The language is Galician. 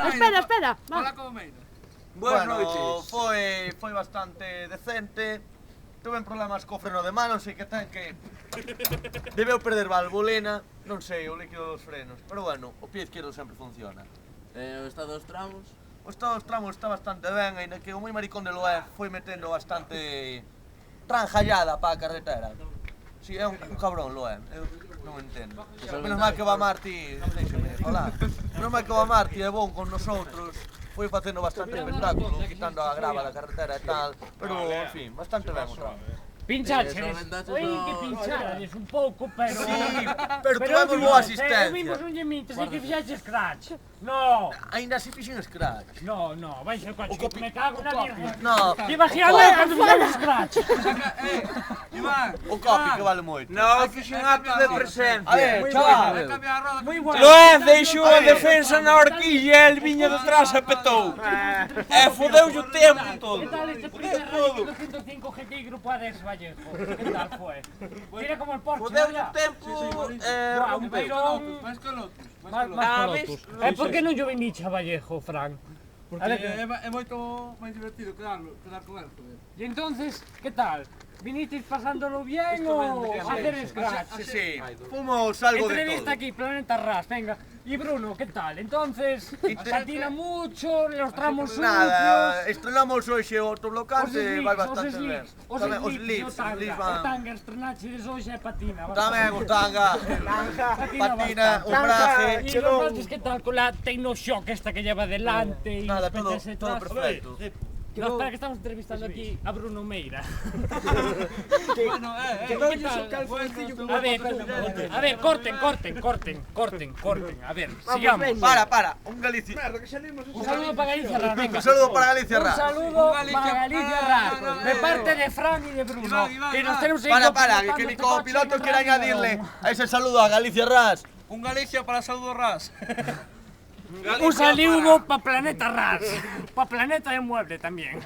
Espera, espera. Hola, Comeira. Buenas Bueno, noites. Foi bastante decente. Tuve problemas co freno de mano, sei que ten que... Debeu perder valvulena, non sei, o líquido dos frenos. Pero bueno, o pie izquierdo sempre funciona. O estado dos tramos? O estado dos tramos está bastante ben, ainda que o moi maricón de Loé foi metendo bastante tranjallada para a carretera. Si, é un cabrón Loé, eu non entendo. Menos mal que o Marti, deixame falar. Menos mal que o Marti é bon con nosotros. Foi facendo bastante espectáculo, quitando a grava da carretera e tal, pero, en fin, bastante ben o tramo. Pinchaches. Oye, que pinchaches un pouco, pero... Sí, pero tuvemos boa asistencia. Vimos un llemites e que fixaches scratch. No, Ainda así fixen scratch. no, vai ser coche, que me cago na virgen. No, Iba girando cando fixaches scratch. Iván. o copy que vale moito. No, fixen acto de presencia. A ver, chaval. Cambia a roda. Moi bueno. Loé deixou a defensa na horquilla e el viña detrás e petou. E fodeulle o tempo todo. ¿Qué tal este primer Rally 205 GT Grupo ADEX Vallejo? ¿Qué tal fue? Mira como el Porsche, Fodeulle ¿no? o tempo Guau, un rompeu. beirón. Vais con Lotus. Más Ah, Lotus. ves? Por que non yo viniche a Vallejo, Fran? Porque A ver, é moito máis divertido quedar con el, joder. y entonces, ¿qué tal? ¿Vinisteis pasándolo bien o a hacer scratch? Sí, sí, fomos algo de Entrevista todo. aquí, Planeta Ras, venga. Y Bruno, ¿qué tal? Entonces, patina mucho, los tramos sucios. Nada, estrenamos hoxe outro local Os e vai bastante slicks, ben. os Tamén os slicks, lips, o os lips tanga. O van... tanga, estrenaches hoxe e patina. Tamén o tanga, patina, o Y braje... los martes, ¿qué tal con la Tecnoshock esta que lleva delante y Nada, los todo, peces todo detrás? perfecto. No, espera, que estamos entrevistando aquí a Bruno Meira. Bueno, ¿Qué tal? A ver, corten. A ver, sigamos. Para, un Galicia... Un saludo para Galicia Ras, venga. Un saludo para Galicia Un Ras. saludo para Galicia Ras, de parte de Fran y de Bruno, Iván, que nos Iván. tenemos ahí Para, pilotando que mi este coche copiloto en quiere radio. añadirle a ese saludo a Galicia Ras. Un Galicia para Saludo Ras. Un saludo para Planeta Ras, para Planeta de Mueble también.